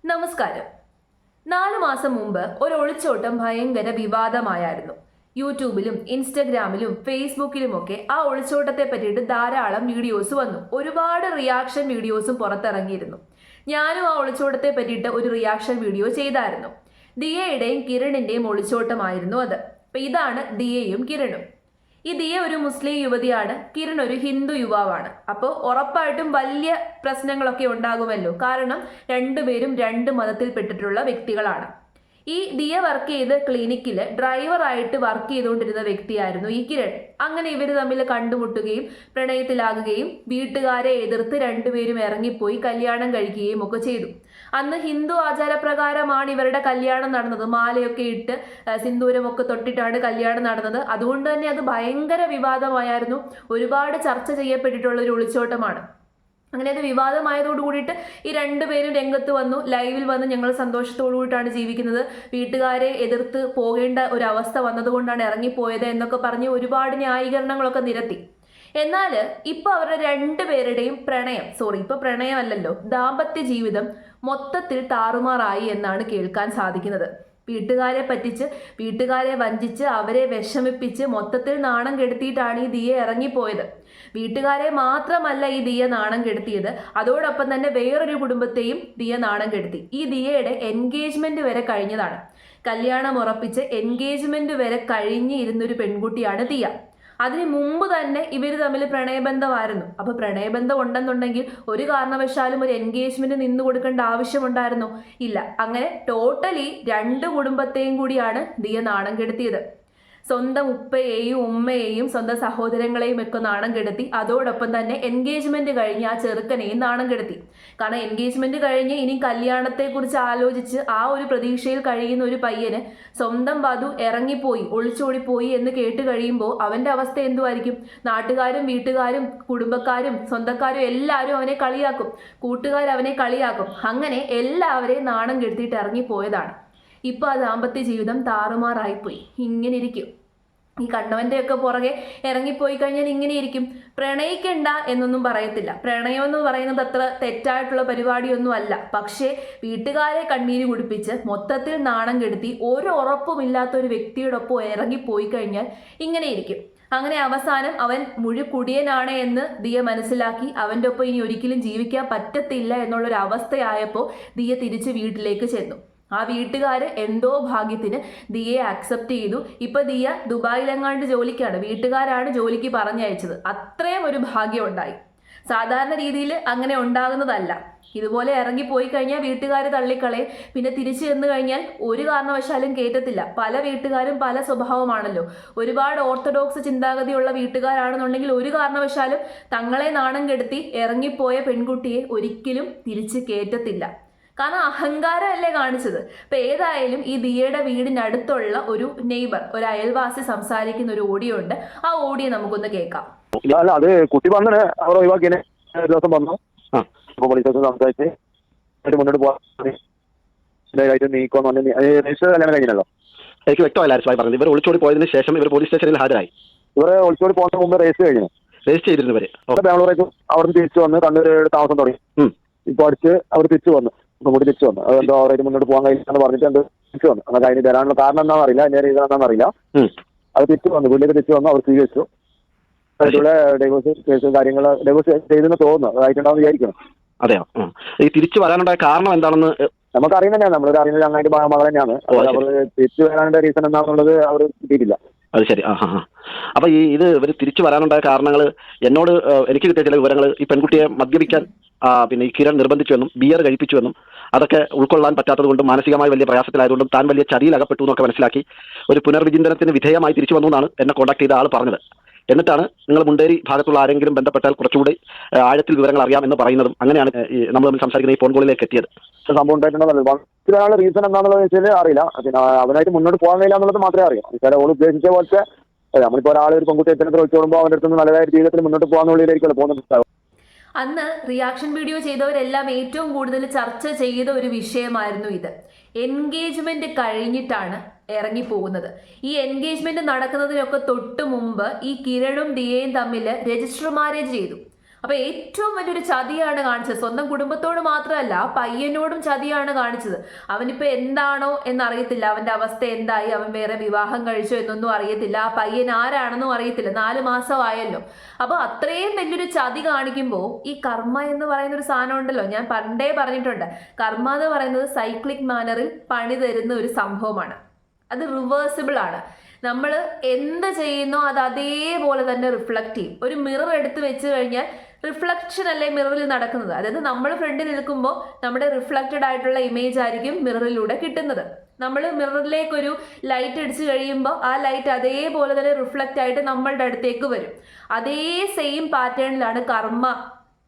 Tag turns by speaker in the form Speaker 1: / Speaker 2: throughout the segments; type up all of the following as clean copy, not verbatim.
Speaker 1: നമസ്കാരം. 4 മാസം മുമ്പ് ഒരു ഒളിച്ചോട്ടം ഭയങ്കര വിവാദമായിരുന്നു. യൂട്യൂബിലും ഇൻസ്റ്റഗ്രാമിലും ഫേസ്ബുക്കിലുമൊക്കെ ആ ഒളിച്ചോട്ടത്തെ പറ്റിയിട്ട് ധാരാളം വീഡിയോസ് വന്നു. ഒരുപാട് റിയാക്ഷൻ വീഡിയോസും പുറത്തിറങ്ങിയിരുന്നു. ഞാനും ആ ഒളിച്ചോട്ടത്തെ പറ്റിയിട്ട് ഒരു റിയാക്ഷൻ വീഡിയോ ചെയ്തായിരുന്നു. ദിയയുടെയും കിരണിന്റെയും ഒളിച്ചോട്ടമായിരുന്നു അത്. അപ്പൊ ഇതാണ് ദിയയും കിരണും. ഈ ദിയ ഒരു മുസ്ലിം യുവതിയാണ്, കിരൺ ഒരു ഹിന്ദു യുവാവാണ്. അപ്പോൾ ഉറപ്പായിട്ടും വലിയ പ്രശ്നങ്ങളൊക്കെ ഉണ്ടാകുമല്ലോ, കാരണം രണ്ടുപേരും രണ്ട് മതത്തിൽപ്പെട്ടിട്ടുള്ള വ്യക്തികളാണ്. ഈ ദിയ വർക്ക് ചെയ്ത് ക്ലിനിക്കിൽ ഡ്രൈവറായിട്ട് വർക്ക് ചെയ്തുകൊണ്ടിരുന്ന വ്യക്തിയായിരുന്നു ഈ കിരൺ. അങ്ങനെ ഇവർ തമ്മിൽ കണ്ടുമുട്ടുകയും പ്രണയത്തിലാകുകയും വീട്ടുകാരെ എതിർത്ത് രണ്ടുപേരും ഇറങ്ങിപ്പോയി കല്യാണം കഴിക്കുകയും ഒക്കെ ചെയ്തു. അന്ന് ഹിന്ദു ആചാരപ്രകാരമാണ് ഇവരുടെ കല്യാണം നടന്നത്. മാലയൊക്കെ ഇട്ട് സിന്ദൂരമൊക്കെ തൊട്ടിട്ടാണ് കല്യാണം നടന്നത്. അതുകൊണ്ട് തന്നെ അത് ഭയങ്കര വിവാദമായിരുന്നു. ഒരുപാട് ചർച്ച ചെയ്യപ്പെട്ടിട്ടുള്ള ഒരു ഒളിച്ചോട്ടമാണ്. അങ്ങനെ അത് വിവാദമായതോടു കൂടിയിട്ട് ഈ രണ്ടുപേരും രംഗത്ത് വന്നു, ലൈവിൽ വന്ന് ഞങ്ങൾ സന്തോഷത്തോടു കൂടിയിട്ടാണ് ജീവിക്കുന്നത്, വീട്ടുകാരെ എതിർത്ത് പോകേണ്ട ഒരു അവസ്ഥ വന്നതുകൊണ്ടാണ് ഇറങ്ങിപ്പോയത് എന്നൊക്കെ പറഞ്ഞ് ഒരുപാട് ന്യായീകരണങ്ങളൊക്കെ നിരത്തി. എന്നാൽ ഇപ്പൊ അവരുടെ രണ്ടുപേരുടെയും ഇപ്പൊ പ്രണയമല്ലല്ലോ, ദാമ്പത്യ ജീവിതം മൊത്തത്തിൽ താറുമാറായി എന്നാണ് കേൾക്കാൻ സാധിക്കുന്നത്. വീട്ടുകാരെ പറ്റിച്ച്, വീട്ടുകാരെ വഞ്ചിച്ച്, അവരെ വിഷമിപ്പിച്ച് മൊത്തത്തിൽ നാണം കെടുത്തിയിട്ടാണ് ഈ ദിയ ഇറങ്ങിപ്പോയത്. വീട്ടുകാരെ മാത്രമല്ല ഈ ദിയ നാണം കെടുത്തിയത്, അതോടൊപ്പം തന്നെ വേറൊരു കുടുംബത്തെയും ദിയ നാണം കെടുത്തി. ഈ ദിയയുടെ എൻഗേജ്മെന്റ് വരെ കഴിഞ്ഞതാണ്. കല്യാണം ഉറപ്പിച്ച് എൻഗേജ്മെന്റ് വരെ കഴിഞ്ഞിരുന്നൊരു പെൺകുട്ടിയാണ് ദിയ. അതിന് മുമ്പ് തന്നെ ഇവർ തമ്മിൽ പ്രണയബന്ധമായിരുന്നു. അപ്പൊ പ്രണയബന്ധം ഉണ്ടെന്നുണ്ടെങ്കിൽ ഒരു കാരണവശാലും ഒരു എൻഗേജ്മെന്റ് നിന്നു കൊടുക്കേണ്ട ആവശ്യമുണ്ടായിരുന്നോ? ഇല്ല. അങ്ങനെ ടോട്ടലി രണ്ട് കുടുംബത്തെയും കൂടിയാണ് ദിയ നാണം കെടുത്തിയത്. സ്വന്തം ഉപ്പയെയും ഉമ്മയെയും സ്വന്തം സഹോദരങ്ങളെയും ഒക്കെ നാണം കെടുത്തി. അതോടൊപ്പം തന്നെ എൻഗേജ്മെന്റ് കഴിഞ്ഞ് ആ ചെറുക്കനെയും നാണം കെടുത്തി. കാരണം എൻഗേജ്മെന്റ് കഴിഞ്ഞ് ഇനി കല്യാണത്തെക്കുറിച്ച് ആലോചിച്ച് ആ ഒരു പ്രതീക്ഷയിൽ കഴിയുന്ന ഒരു പയ്യന് സ്വന്തം വധു ഇറങ്ങിപ്പോയി, ഒളിച്ചോടിപ്പോയി എന്ന് കേട്ട് കഴിയുമ്പോൾ അവന്റെ അവസ്ഥ എന്തുമായിരിക്കും? നാട്ടുകാരും വീട്ടുകാരും കുടുംബക്കാരും സ്വന്തക്കാരും എല്ലാവരും അവനെ കളിയാക്കും, കൂട്ടുകാർ അവനെ കളിയാക്കും. അങ്ങനെ എല്ലാവരെയും നാണം കെടുത്തിയിട്ട് ഇറങ്ങിപ്പോയതാണ്. ഇപ്പൊ ആ ദാമ്പത്യ ജീവിതം താറുമാറായിപ്പോയി. ഇങ്ങനെ ഇരിക്കും. ഈ കണ്ണവന്റെ ഒക്കെ പുറകെ ഇറങ്ങിപ്പോയി കഴിഞ്ഞാൽ ഇങ്ങനെ ഇരിക്കും. പ്രണയിക്കണ്ട എന്നൊന്നും പറയത്തില്ല. പ്രണയം എന്ന് പറയുന്നത് അത്ര തെറ്റായിട്ടുള്ള പരിപാടിയൊന്നും അല്ല. പക്ഷേ വീട്ടുകാരെ കണ്ണീര് കുടിപ്പിച്ച് മൊത്തത്തിൽ നാണം കെടുത്തി ഒരു ഉറപ്പുമില്ലാത്ത ഒരു വ്യക്തിയോടൊപ്പം ഇറങ്ങിപ്പോയി കഴിഞ്ഞാൽ ഇങ്ങനെ ഇരിക്കും. അങ്ങനെ അവസാനം അവൻ മുഴുക്കുടിയനാണ് എന്ന് ദിയ മനസ്സിലാക്കി. അവൻ്റെ ഒപ്പം ഇനി ഒരിക്കലും ജീവിക്കാൻ പറ്റത്തില്ല എന്നുള്ളൊരു അവസ്ഥയായപ്പോൾ ദിയ തിരിച്ച് വീട്ടിലേക്ക് ചെന്നു. ആ വീട്ടുകാർ എന്തോ ഭാഗ്യത്തിന് ദിയയെ അക്സെപ്റ്റ് ചെയ്തു. ഇപ്പൊ ദിയ ദുബായിലെങ്ങാണ്ട് ജോലിക്കാണ്, വീട്ടുകാരാണ് ജോലിക്ക് പറഞ്ഞയച്ചത്. അത്രയും ഒരു ഭാഗ്യം ഉണ്ടായി. സാധാരണ രീതിയിൽ അങ്ങനെ ഉണ്ടാകുന്നതല്ല. ഇതുപോലെ ഇറങ്ങിപ്പോയി കഴിഞ്ഞാൽ വീട്ടുകാർ തള്ളിക്കളയും. പിന്നെ തിരിച്ചു ചെന്ന് കഴിഞ്ഞാൽ ഒരു കാരണവശാലും കേറ്റത്തില്ല. പല വീട്ടുകാരും പല സ്വഭാവമാണല്ലോ. ഒരുപാട് ഓർത്തഡോക്സ് ചിന്താഗതിയുള്ള വീട്ടുകാരാണെന്നുണ്ടെങ്കിൽ ഒരു കാരണവശാലും തങ്ങളെ നാണം കെടുത്തി ഇറങ്ങിപ്പോയ പെൺകുട്ടിയെ ഒരിക്കലും തിരിച്ച് കേറ്റത്തില്ല. കാരണം അഹങ്കാരമല്ലേ കാണിച്ചത്. അപ്പൊ ഏതായാലും ഈ ദിയയുടെ വീടിനടുത്തുള്ള ഒരു നെയ്ബർ, ഒരു അയൽവാസി സംസാരിക്കുന്ന ഒരു ഓഡിയോ ഉണ്ട്. ആ ഓഡിയോ നമുക്കൊന്ന് കേൾക്കാം.
Speaker 2: അത് കുട്ടി വന്നിട്ട് അവർ ഒഴിവാക്കിയ ദിവസം വന്നു. പോലീസ് സംസാരിച്ച് മുന്നോട്ട് പോകാൻ നീക്കോന്ന് രജിസ്റ്റർ കല്യാണം കഴിഞ്ഞല്ലോ.
Speaker 3: എനിക്ക് വ്യക്തമല്ല പറഞ്ഞത്. ഇവർ ഒളിച്ചോടി പോയതിനു ശേഷം ഇവർ പോലീസ് സ്റ്റേഷനിൽ ഹാജരായി.
Speaker 2: ഇവരെ ഒളിച്ചോടി പോകുന്ന മുമ്പ് രജിസ്റ്റർ കഴിഞ്ഞു.
Speaker 3: രജിസ്റ്റർ ചെയ്തിരുന്നവര്
Speaker 2: ബാംഗ്ലൂരേക്ക് അവിടുന്ന് തിരിച്ചു വന്ന് കണ്ണൂർ താമസം തുടങ്ങി. ഇപ്പൊ അടിച്ച് അവർ തിരിച്ചു വന്നു. ഇപ്പൊ കൂടി തിരിച്ചു വന്നു. അതെന്തോ അവരായിട്ട് മുന്നോട്ട് പോകാൻ കഴിയില്ലെന്ന് പറഞ്ഞിട്ട് എന്ത് തിരിച്ചു വന്നു. അങ്ങനെ അതിന് തരാനുള്ള കാരണം എന്താണെന്ന് അറിയില്ല, എന്നെ റീസൺ എന്താണെന്ന് അറിയില്ല. അത് തിരിച്ചു വന്നു, വീട്ടിലേക്ക് തിരിച്ചു വന്നു. അവർ സ്വീകരിച്ചു. അതിലുള്ള ഡൈവോഴ്സ് കേസ് കാര്യങ്ങൾ ഡൈവോഴ്സ് ചെയ്തെന്ന് തോന്നുന്നു. അതായിട്ടുണ്ടാവും വിചാരിക്കണം.
Speaker 3: അതെയോ? ഈ തിരിച്ചു വരാനുണ്ടായ കാരണം എന്താണെന്ന്
Speaker 2: നമുക്ക് അറിയുന്ന തന്നെയാണ്. നമ്മളൊരു അറിയുന്ന ചങ്ങായിട്ട് മകൾ തന്നെയാണ്. അവർ തിരിച്ചു വരാനുള്ള റീസൺ എന്താണെന്നുള്ളത് അവർ കിട്ടിയിട്ടില്ല.
Speaker 3: അത് ശരി. അപ്പൊ ഇത് ഇവർ തിരിച്ചു വരാനുണ്ടായ കാരണങ്ങൾ എന്നോട് എനിക്ക് കിട്ടിയ ചില വിവരങ്ങൾ, ഈ പെൺകുട്ടിയെ മദ്യപിക്കാൻ പിന്നെ ഈ കിരൺ നിർബന്ധിച്ചുവെന്നും ബിയർ കഴിപ്പിച്ചുവെന്നും അതൊക്കെ ഉൾക്കൊള്ളാൻ പറ്റാത്തത് കൊണ്ടും മാനസികമായി വലിയ പ്രയാസത്തിലായതുകൊണ്ടും താൻ വലിയ ചതിയിൽ അകപ്പെട്ടു എന്നൊക്കെ മനസ്സിലാക്കി ഒരു പുനർവിചിന്തനത്തിന് വിധേയമായി തിരിച്ചു വന്നു എന്നാണ് എന്നെ കോൺടാക്ട് ചെയ്ത ആൾ പറഞ്ഞത്. എന്നിട്ടാണ് നിങ്ങൾ മുണ്ടേരി ഭാഗത്തുള്ള ആരെങ്കിലും ബന്ധപ്പെട്ടാൽ കുറച്ചുകൂടി ആഴത്തിൽ വിവരങ്ങൾ അറിയാം എന്ന് പറയുന്നതും. അങ്ങനെയാണ് നമ്മൾ തമ്മിൽ സംസാരിക്കുന്ന ഈ ഫോൺ കോളിലേക്ക് എത്തിയത്.
Speaker 2: സംഭവം ഉണ്ടായിട്ടുണ്ടോ റീസൺ എന്താണെന്നുള്ളത് വെച്ചാൽ അറിയില്ല. പിന്നെ അവനായിട്ട് മുന്നോട്ട് പോകാൻ കഴിയില്ല എന്നുള്ളത് മാത്രമേ അറിയാം. ചില ഓൾ ഉദ്ദേശിച്ച പോലത്തെ നമ്മളിപ്പോൾ ഒരാൾ ഒരു പെൺകുട്ടി എത്തനത്തിൽ വെച്ചോടുമ്പോൾ അവൻ്റെ അടുത്ത് നല്ലതായ ജീവിതത്തിൽ മുന്നോട്ട് പോകാന്നുള്ളിലായിരിക്കുമല്ലോ പോകുന്നത്.
Speaker 1: അന്ന് റിയാക്ഷൻ വീഡിയോ ചെയ്തവരെല്ലാം ഏറ്റവും കൂടുതൽ ചർച്ച ചെയ്ത ഒരു വിഷയമായിരുന്നു ഇത്. എൻഗേജ്മെന്റ് കഴിഞ്ഞിട്ടാണ് ഇറങ്ങിപ്പോകുന്നത്. ഈ എൻഗേജ്മെന്റ് നടക്കുന്നതിനൊക്കെ തൊട്ട് മുമ്പ് ഈ കിരണും ദിയയും തമ്മിൽ രജിസ്റ്റർ മാരേജ് ചെയ്തു. അപ്പൊ ഏറ്റവും വലിയൊരു ചതിയാണ് കാണിച്ചത്. സ്വന്തം കുടുംബത്തോട് മാത്രമല്ല, ആ പയ്യനോടും ചതിയാണ് കാണിച്ചത്. അവനിപ്പോ എന്താണോ എന്നറിയത്തില്ല, അവന്റെ അവസ്ഥ എന്തായി, അവൻ വേറെ വിവാഹം കഴിച്ചോ എന്നൊന്നും അറിയത്തില്ല, ആ പയ്യൻ ആരാണെന്നും അറിയത്തില്ല. 4 മാസമായല്ലോ. അപ്പൊ അത്രയും വലിയൊരു ചതി കാണിക്കുമ്പോൾ ഈ കർമ്മ എന്ന് പറയുന്ന ഒരു സാധനം ഉണ്ടല്ലോ, ഞാൻ പണ്ടേ പറഞ്ഞിട്ടുണ്ട്, കർമ്മ എന്ന് പറയുന്നത് സൈക്ലിക് മാനറിൽ പണി തരുന്ന ഒരു സംഭവമാണ്. അത് റിവേഴ്സിബിൾ ആണ്. നമ്മൾ എന്ത് ചെയ്യുന്നോ അത് അതേപോലെ തന്നെ റിഫ്ലക്റ്റ് ചെയ്യും. ഒരു മിറർ എടുത്ത് വെച്ച് കഴിഞ്ഞാൽ റിഫ്ലക്ഷൻ അല്ലേ മിററിൽ നടക്കുന്നത്. അതായത് നമ്മൾ ഫ്രണ്ടിൽ നിൽക്കുമ്പോൾ നമ്മുടെ റിഫ്ലക്റ്റഡ് ആയിട്ടുള്ള ഇമേജ് ആയിരിക്കും മിററിലൂടെ കിട്ടുന്നത്. നമ്മൾ മിററിലേക്ക് ഒരു ലൈറ്റ് അടിച്ചു കഴിയുമ്പോൾ ആ ലൈറ്റ് അതേപോലെ തന്നെ റിഫ്ലക്റ്റ് ആയിട്ട് നമ്മളുടെ അടുത്തേക്ക് വരും. അതേ സെയിം പാറ്റേണിലാണ് കർമ്മ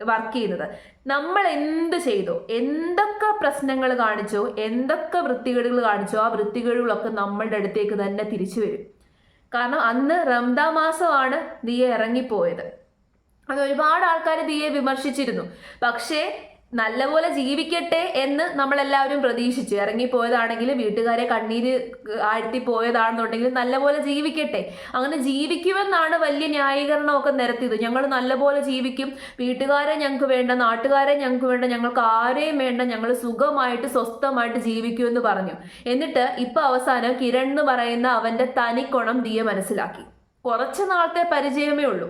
Speaker 1: വർക്ക് ചെയ്യുന്നത്. നമ്മൾ എന്ത് ചെയ്തോ, എന്തൊക്കെ പ്രശ്നങ്ങൾ കാണിച്ചോ, എന്തൊക്കെ വൃത്തികേടുകൾ കാണിച്ചോ, ആ വൃത്തികേടുകളൊക്കെ നമ്മളുടെ അടുത്തേക്ക് തന്നെ തിരിച്ചു വരും. കാരണം അന്ന് റംദാൻ മാസമാണ് ദിയ ഇറങ്ങിപ്പോയത്. അത് ഒരുപാട് ആൾക്കാർ ദിയെ വിമർശിച്ചിരുന്നു. പക്ഷേ നല്ലപോലെ ജീവിക്കട്ടെ എന്ന് നമ്മളെല്ലാവരും പ്രതീക്ഷിച്ചു. ഇറങ്ങിപ്പോയതാണെങ്കിൽ, വീട്ടുകാരെ കണ്ണീര് ആഴ്ത്തി പോയതാണെന്നുണ്ടെങ്കിൽ നല്ലപോലെ ജീവിക്കട്ടെ, അങ്ങനെ ജീവിക്കുമെന്നാണ് വലിയ ന്യായീകരണമൊക്കെ നിരത്തിയത്. ഞങ്ങൾ നല്ലപോലെ ജീവിക്കും, വീട്ടുകാരെ ഞങ്ങൾക്ക് വേണ്ട, നാട്ടുകാരെ ഞങ്ങൾക്ക് വേണ്ട, ഞങ്ങൾക്ക് ആരെയും വേണ്ട, ഞങ്ങൾ സുഖമായിട്ട് സ്വസ്ഥമായിട്ട് ജീവിക്കുമെന്ന് പറഞ്ഞു. എന്നിട്ട് ഇപ്പൊ അവസാനം കിരൺ എന്ന് പറയുന്ന അവന്റെ തനിക്കൊണം ദിയ മനസ്സിലാക്കി. കുറച്ച് നാളത്തെ പരിചയമേ ഉള്ളൂ,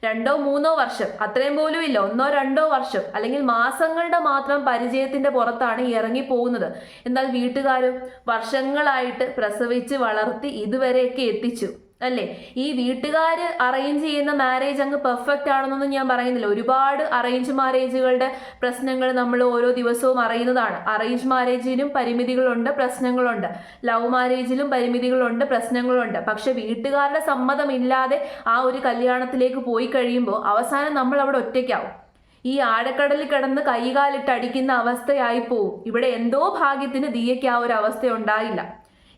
Speaker 1: 2-3 വർഷം, അത്രയും പോലും ഇല്ല, 1-2 വർഷം അല്ലെങ്കിൽ മാസങ്ങളുടെ മാത്രം പരിചയത്തിന്റെ പുറത്താണ് ഇറങ്ങി പോകുന്നത്. എന്നാൽ വീട്ടുകാരും വർഷങ്ങളായിട്ട് പ്രസവിച്ച് വളർത്തി ഇതുവരെയൊക്കെ എത്തിച്ചു അല്ലേ. ഈ വീട്ടുകാർ അറേഞ്ച് ചെയ്യുന്ന മാരേജ് അങ്ങ് പെർഫെക്റ്റ് ആണെന്നൊന്നും ഞാൻ പറയുന്നില്ല. ഒരുപാട് അറേഞ്ച് മാരേജുകളുടെ പ്രശ്നങ്ങൾ നമ്മൾ ഓരോ ദിവസവും അറിയുന്നതാണ്. അറേഞ്ച് മാരേജിനും പരിമിതികളുണ്ട്, പ്രശ്നങ്ങളുണ്ട്. ലവ് മാരേജിലും പരിമിതികളുണ്ട്, പ്രശ്നങ്ങളുണ്ട്. പക്ഷെ വീട്ടുകാരുടെ സമ്മതമില്ലാതെ ആ ഒരു കല്യാണത്തിലേക്ക് പോയി കഴിയുമ്പോൾ അവസാനം നമ്മൾ അവിടെ ഒറ്റയ്ക്കാവും. ഈ ആഴക്കടലിൽ കിടന്ന് കൈകാലിട്ട് അടിക്കുന്ന അവസ്ഥയായി പോവും. ഇവിടെ എന്തോ ഭാഗ്യത്തിന് ദിയയ്ക്ക് ആ ഒരു അവസ്ഥ ഉണ്ടായില്ല.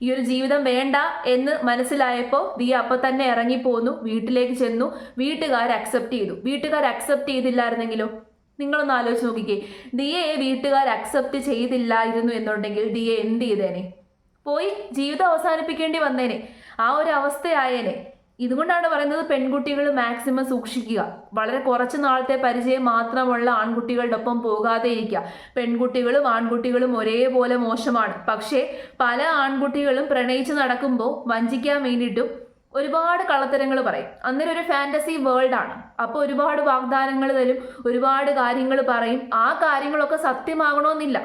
Speaker 1: ഈ ഒരു ജീവിതം വേണ്ട എന്ന് മനസ്സിലായപ്പോൾ ദിയ അപ്പൊ തന്നെ ഇറങ്ങിപ്പോന്നു, വീട്ടിലേക്ക് ചെന്നു. വീട്ടുകാർ അക്സെപ്റ്റ് ചെയ്തു. വീട്ടുകാർ അക്സെപ്റ്റ് ചെയ്തില്ലായിരുന്നെങ്കിലോ? നിങ്ങളൊന്ന് ആലോചിച്ച് നോക്കിക്കേ. ദിയയെ വീട്ടുകാർ അക്സെപ്റ്റ് ചെയ്തില്ലായിരുന്നു എന്നുണ്ടെങ്കിൽ ദിയ എന്ത് ചെയ്തേനെ? പോയി ജീവിതം അവസാനിപ്പിക്കേണ്ടി വന്നേനെ, ആ ഒരു അവസ്ഥയായേനെ. ഇതുകൊണ്ടാണ് പറയുന്നത് പെൺകുട്ടികൾ മാക്സിമം സൂക്ഷിക്കുക. വളരെ കുറച്ച് നാളത്തെ പരിചയം മാത്രമുള്ള ആൺകുട്ടികളുടെ ഒപ്പം പോകാതെ ഇരിക്കുക. പെൺകുട്ടികളും ആൺകുട്ടികളും ഒരേപോലെ മോശമാണ്. പക്ഷേ പല ആൺകുട്ടികളും പ്രണയിച്ച് നടക്കുമ്പോൾ വഞ്ചിക്കാൻ വേണ്ടിയിട്ടും ഒരുപാട് കള്ളത്തരങ്ങൾ പറയും. അന്നേരം ഒരു ഫാന്റസി വേൾഡാണ്. അപ്പോൾ ഒരുപാട് വാഗ്ദാനങ്ങൾ തരും, ഒരുപാട് കാര്യങ്ങൾ പറയും. ആ കാര്യങ്ങളൊക്കെ സത്യമാകണമെന്നില്ല.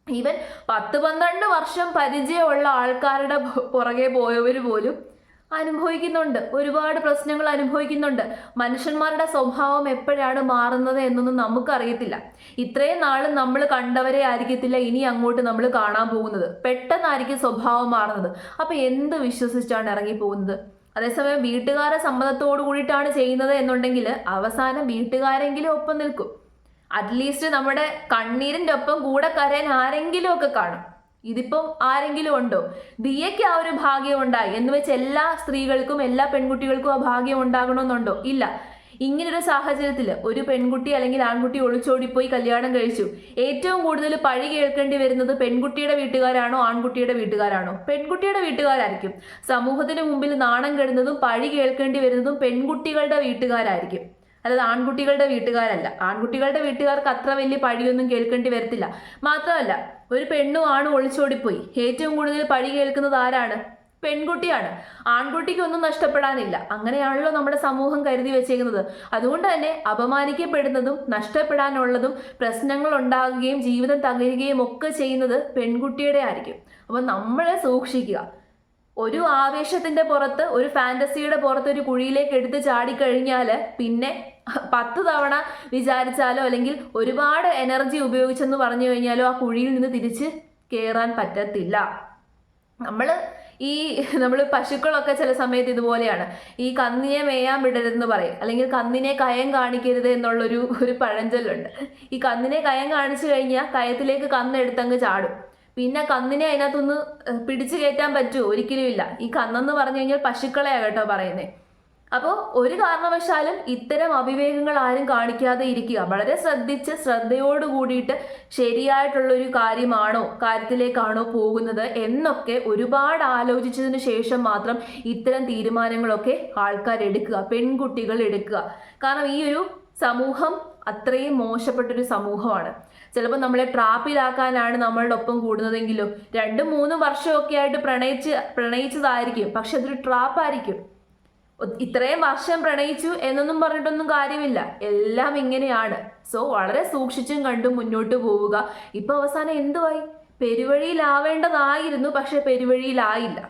Speaker 1: ഈവൻ 10-12 വർഷം പരിചയമുള്ള ആൾക്കാരുടെ പുറകെ പോയവർ പോലും അനുഭവിക്കുന്നുണ്ട്, ഒരുപാട് പ്രശ്നങ്ങൾ അനുഭവിക്കുന്നുണ്ട്. മനുഷ്യന്മാരുടെ സ്വഭാവം എപ്പോഴാണ് മാറുന്നത് എന്നൊന്നും നമുക്കറിയത്തില്ല. ഇത്രയും നാളും നമ്മൾ കണ്ടവരെ ആയിരിക്കത്തില്ല ഇനി അങ്ങോട്ട് നമ്മൾ കാണാൻ പോകുന്നത്. പെട്ടെന്നായിരിക്കും സ്വഭാവം മാറുന്നത്. അപ്പൊ എന്ത് വിശ്വസിച്ചാണ് ഇറങ്ങി പോകുന്നത്? അതേസമയം വീട്ടുകാരെ സമ്മതത്തോടു കൂടിയിട്ടാണ് ചെയ്യുന്നത് എന്നുണ്ടെങ്കിൽ അവസാനം വീട്ടുകാരെങ്കിലും ഒപ്പം നിൽക്കും. അറ്റ്ലീസ്റ്റ് നമ്മുടെ കണ്ണീരിൻ്റെ ഒപ്പം കൂടെ കരയാൻ ആരെങ്കിലും ഒക്കെ കാണും. ഇതിപ്പം ആരെങ്കിലും ഉണ്ടോ? ദിയയ്ക്ക് ആ ഒരു ഭാഗ്യം ഉണ്ടായി എന്ന് വെച്ച് എല്ലാ സ്ത്രീകൾക്കും, എല്ലാ പെൺകുട്ടികൾക്കും ആ ഭാഗ്യം ഉണ്ടാകണമെന്നുണ്ടോ? ഇല്ല. ഇങ്ങനൊരു സാഹചര്യത്തിൽ ഒരു പെൺകുട്ടി അല്ലെങ്കിൽ ആൺകുട്ടി ഒളിച്ചോടിപ്പോയി കല്യാണം കഴിച്ചു. ഏറ്റവും കൂടുതൽ പഴി കേൾക്കേണ്ടി വരുന്നത് പെൺകുട്ടിയുടെ വീട്ടുകാരാണോ ആൺകുട്ടിയുടെ വീട്ടുകാരാണോ? പെൺകുട്ടിയുടെ വീട്ടുകാരായിരിക്കും. സമൂഹത്തിന് മുമ്പിൽ നാണം കെടുന്നതും പഴി കേൾക്കേണ്ടി വരുന്നതും പെൺകുട്ടികളുടെ വീട്ടുകാരായിരിക്കും, അതായത് ആൺകുട്ടികളുടെ വീട്ടുകാരല്ല. ആൺകുട്ടികളുടെ വീട്ടുകാർക്ക് അത്ര വലിയ പഴിയൊന്നും കേൾക്കേണ്ടി വരത്തില്ല. മാത്രമല്ല, ഒരു പെണ്ണും ആണും ഒളിച്ചോടിപ്പോയി ഏറ്റവും കൂടുതൽ പഴി കേൾക്കുന്നത് ആരാണ്? പെൺകുട്ടിയാണ്. ആൺകുട്ടിക്ക് ഒന്നും നഷ്ടപ്പെടാനില്ല. അങ്ങനെയാണല്ലോ നമ്മുടെ സമൂഹം കരുതി വെച്ചേക്കുന്നത്. അതുകൊണ്ട് തന്നെ അപമാനിക്കപ്പെടുന്നതും നഷ്ടപ്പെടാനുള്ളതും പ്രശ്നങ്ങൾ ഉണ്ടാകുകയും ജീവിതം തകരുകയും ഒക്കെ ചെയ്യുന്നത് പെൺകുട്ടിയുടെ ആയിരിക്കും. അപ്പൊ നമ്മൾ സൂക്ഷിക്കുക. ഒരു ആവേശത്തിന്റെ പുറത്ത്, ഒരു ഫാന്റസിയുടെ പുറത്ത് ഒരു കുഴിയിലേക്ക് എടുത്ത് ചാടിക്കഴിഞ്ഞാൽ പിന്നെ 10 തവണ വിചാരിച്ചാലോ അല്ലെങ്കിൽ ഒരുപാട് എനർജി ഉപയോഗിച്ചെന്ന് പറഞ്ഞു കഴിഞ്ഞാലോ ആ കുഴിയിൽ നിന്ന് തിരിച്ച് കയറാൻ പറ്റത്തില്ല. നമ്മൾ പശുക്കളൊക്കെ ചില സമയത്ത് ഇതുപോലെയാണ്. ഈ കന്നിനെ മേയാൻ വിടരുതെന്ന് പറയും, അല്ലെങ്കിൽ കന്നിനെ കയം കാണിക്കരുത് എന്നുള്ളൊരു പഴഞ്ചൊല്ലുണ്ട്. ഈ കന്നിനെ കയം കാണിച്ചു കഴിഞ്ഞാൽ കയത്തിലേക്ക് കന്നെടുത്തങ്ങ് ചാടും. പിന്നെ കന്നിനെ അതിനകത്തൊന്ന് പിടിച്ചു കയറ്റാൻ പറ്റുമോ? ഒരിക്കലും ഇല്ല. ഈ കന്നെന്ന് പറഞ്ഞു കഴിഞ്ഞാൽ പശുക്കളെയാണ് കേട്ടോ പറയുന്നത്. അപ്പോൾ ഒരു കാരണവശാലും ഇത്തരം അവിവേകങ്ങൾ ആരും കാണിക്കാതെ ഇരിക്കുക. വളരെ ശ്രദ്ധയോട് കൂടിയിട്ട് ശരിയായിട്ടുള്ളൊരു കാര്യത്തിലേക്കാണോ പോകുന്നത് എന്നൊക്കെ ഒരുപാട് ആലോചിച്ചതിന് ശേഷം മാത്രം ഇത്തരം തീരുമാനങ്ങളൊക്കെ ആൾക്കാർ എടുക്കുക, പെൺകുട്ടികൾ എടുക്കുക. കാരണം ഈ ഒരു സമൂഹം അത്രയും മോശപ്പെട്ടൊരു സമൂഹമാണ്. ചിലപ്പോൾ നമ്മളെ ട്രാപ്പിലാക്കാനാണ് നമ്മളുടെ ഒപ്പം കൂടുന്നതെങ്കിലും 2-3 വർഷമൊക്കെ ആയിട്ട് പ്രണയിച്ചതായിരിക്കും, പക്ഷെ അതൊരു ട്രാപ്പായിരിക്കും. ഇത്രയും വർഷം പ്രണയിച്ചു എന്നൊന്നും പറഞ്ഞിട്ടൊന്നും കാര്യമില്ല. എല്ലാം ഇങ്ങനെയാണ്. സോ വളരെ സൂക്ഷിച്ചും കണ്ടും മുന്നോട്ട് പോവുക. ഇപ്പൊ അവസാനം എന്തുവായി? പെരുവഴിയിലാവേണ്ടതായിരുന്നു, പക്ഷെ പെരുവഴിയിലായില്ല.